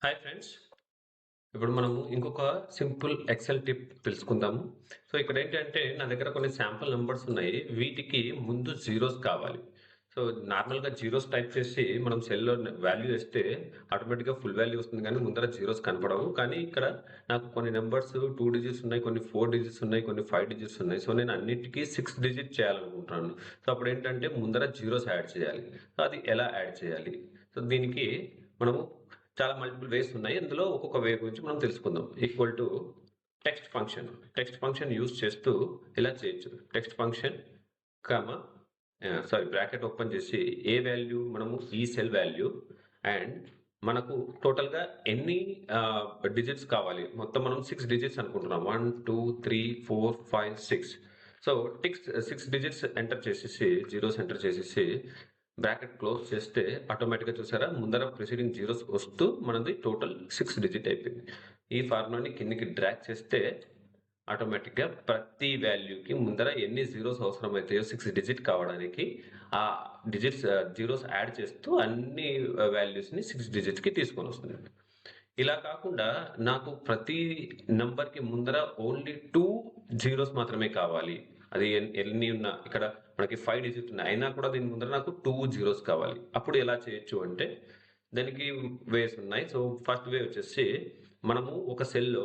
Hi friends. ఇప్పుడు మనము ఇంకొక సింపుల్ ఎక్సెల్ టిప్ తెలుసుకుందాము. సో ఇక్కడ ఏంటంటే నా దగ్గర కొన్ని శాంపుల్ నంబర్స్ ఉన్నాయి. వీటికి ముందు జీరోస్ కావాలి. సో నార్మల్‌గా జీరోస్ టైప్ చేసి మనం సెల్‌లో వాల్యూ ఏస్తే ఆటోమేటిక్‌గా ఫుల్ వాల్యూ వస్తుంది గానీ ముందర జీరోస్ కనపడవు. కానీ ఇక్కడ నాకు కొన్ని నంబర్స్ 2 డిజిట్స్ ఉన్నాయి, కొన్ని 4 డిజిట్స్ ఉన్నాయి, కొన్ని 5 డిజిట్స్ ఉన్నాయి. సో నేను అన్నిటికి 6 డిజిట్ చేయాలనుకుంటున్నాను. సో అప్పుడేంటంటే ముందర జీరోస్ యాడ్ చేయాలి. సో అది ఎలా యాడ్ చేయాలి? సో దీనికి మనము చాలా మల్టిపుల్ వేస్ ఉన్నాయి. అందులో ఒక్కొక్క వే గురించి మనం తెలుసుకుందాం. Equal to text function. Text function use చేస్తూ ఇలా చేయొచ్చు. Text function comma bracket open చేసి ఏ వాల్యూ మనము ఈ సెల్ వాల్యూ అండ్ మనకు టోటల్‌గా ఎన్ని డిజిట్స్ కావాలి. మొత్తం మనం 6 డిజిట్స్ అనుకుంటున్నాం. 1, 2, 3, 4, 5, 6. సో 6 డిజిట్స్ ఎంటర్ చేసేసి జీరోస్ ఎంటర్ చేసేసి బ్రాకెట్ క్లోజ్ చేస్తే ఆటోమేటిక్‌గా చూసారా ముందర ప్రిసీడింగ్ జీరోస్ వస్తూ మనది టోటల్ 6 డిజిట్ అయిపోయింది. ఈ ఫార్ములాని కిందకి డ్రాగ్ చేస్తే ఆటోమేటిక్‌గా ప్రతి వాల్యూకి ముందర ఎన్ని జీరోస్ అవసరమైతాయో 6 డిజిట్ కావడానికి ఆ జీరోస్ యాడ్ చేస్తూ అన్ని వాల్యూస్‌ని 6 డిజిట్స్‌కి తీసుకొనొస్తుంది. ఇలా కాకుండా నాకు ప్రతి నంబర్‌కి ముందర ఓన్లీ 2 జీరోస్ మాత్రమే కావాలి. అది ఎన్ని ఉన్నా ఇక్కడ మనకి 5 డిజిట్ ఉన్నాయి. అయినా కూడా దీని ముందర నాకు 2 జీరోస్ కావాలి. అప్పుడు ఎలా చేయొచ్చు అంటే దానికి వేస్ ఉన్నాయి. సో ఫస్ట్ వే వచ్చేసి మనము ఒక సెల్‌లో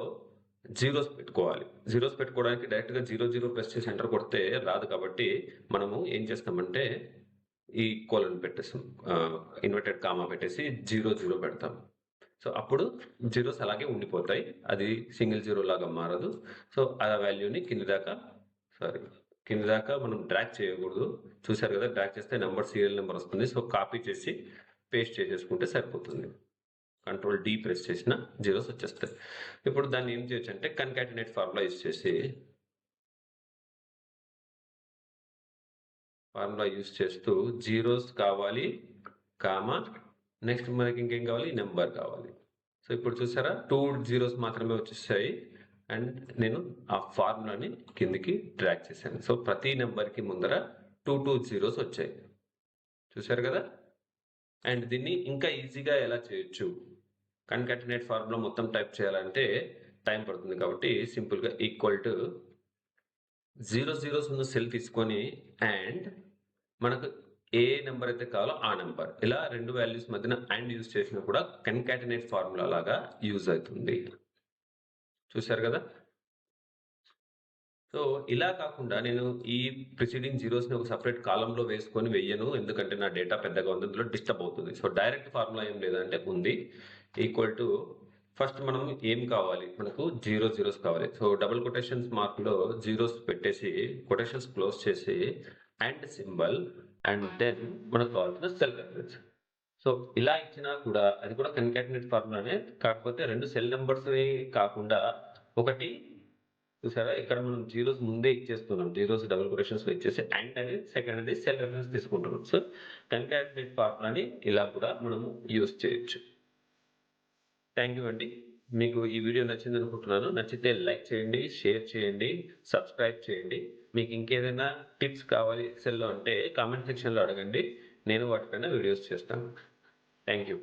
జీరోస్ పెట్టుకోవాలి. జీరోస్ పెట్టుకోవడానికి డైరెక్ట్‌గా 00 ప్రెస్ చేసి ఎంటర్ కొడితే రాదు కాబట్టి మనము ఏం చేస్తామంటే ఈ కోలన్ పెట్టేస్తాం. ఇన్వర్టెడ్ కామా పెట్టేసి 00 పెడతాం. సో అప్పుడు జీరోస్ అలాగే ఉండిపోతాయి. అది సింగిల్ జీరో లాగా మారదు. సో ఆ వాల్యూని కింది దాకా మనం డ్రాగ్ చేయకూడదు. చూసారు కదా! డ్రాగ్ చేస్తే సీరియల్ నంబర్ వస్తుంది. సో కాపీ చేసి పేస్ట్ చేసేసుకుంటే సరిపోతుంది. కంట్రోల్ డి ప్రెస్ చేసిన జీరోస్ వచ్చేస్తాయి. ఇప్పుడు దాన్ని ఏం చేయొచ్చంటే కన్కాటినేట్ ఫార్ములా యూజ్ చేస్తూ జీరోస్ కావాలి, కామా నెక్స్ట్ మనకి ఇంకేం కావాలి? నెంబర్ కావాలి. సో ఇప్పుడు చూసారా 2 జీరోస్ మాత్రమే వచ్చేసాయి. అండ్ నేను ఆ ఫార్ములాని కిందికి డ్రాగ్ చేశాను. సో ప్రతి నెంబర్‌కి ముందర 2 జీరోస్ వచ్చాయి. చూసారు కదా! అండ్ దీన్ని ఇంకా ఈజీగా ఎలా చేయొచ్చు? కన్కాటినేట్ ఫార్ములా మొత్తం టైప్ చేయాలంటే టైం పడుతుంది కాబట్టి సింపుల్‌గా ఈక్వల్ టు 0 జీరోస్ ఉన్న సెల్ తీసుకొని అండ్ మనకు ఏ నంబర్ అయితే కావాలో ఆ నంబర్. ఇలా 2 వాల్యూస్ మధ్యన అండ్ యూజ్ చేసినా కూడా కన్కాటినేట్ ఫార్ములా లాగా యూజ్ అవుతుంది. చూసారు కదా! సో, ఇలా కాకుండా నేను ఈ ప్రిసీడింగ్ జీరోస్‌ని ఒక సెపరేట్ కాలమ్‌లో వేసుకొని వెయ్యను. ఎందుకంటే నా డేటా పెద్దగా ఉంది. అందులో డిస్టర్బ్ అవుతుంది. సో, డైరెక్ట్ ఫార్ములా ఏం లేదంటే ఉంది. ఈక్వల్ టు ఫస్ట్ మనం ఏం కావాలి? మనకు జీరోస్ కావాలి. సో, డబుల్ కొటేషన్స్ మార్క్‌లో జీరోస్ పెట్టేసి కొటేషన్స్ క్లోజ్ చేసి అండ్ సింబల్ అండ్ దెన్ మనకు కావాల్సిన సెల్ రిఫరెన్స్. సో, ఇలా ఇచ్చినా కూడా అది కూడా కన్కాటినేట్ ఫార్ములానే. కాకపోతే 2 సెల్ నంబర్స్‌ని కాకుండా ఒకటి చూసారా? ఇక్కడ మనం జీరోస్ ముందే ఇచ్చేస్తున్నాం. జీరోస్ డబుల్ కొటేషన్స్‌లో ఇచ్చేసి అండ్ అని సెకండ్ సెల్ రిఫరెన్స్ తీసుకుంటున్నాం. సో, కన్కాటినేట్ ఫార్ములాని ఇలా కూడా మనము యూజ్ చేయొచ్చు. థాంక్ యూ అండి. మీకు ఈ వీడియో నచ్చిందనుకుంటున్నాను. నచ్చితే లైక్ చేయండి, షేర్ చేయండి, సబ్స్క్రైబ్ చేయండి. మీకు ఇంకేదైనా టిప్స్ కావాలి ఎక్సెల్‌లో అంటే కామెంట్ సెక్షన్‌లో అడగండి. నేను వాటిపైన వీడియోస్ చేస్తాను. Thank you.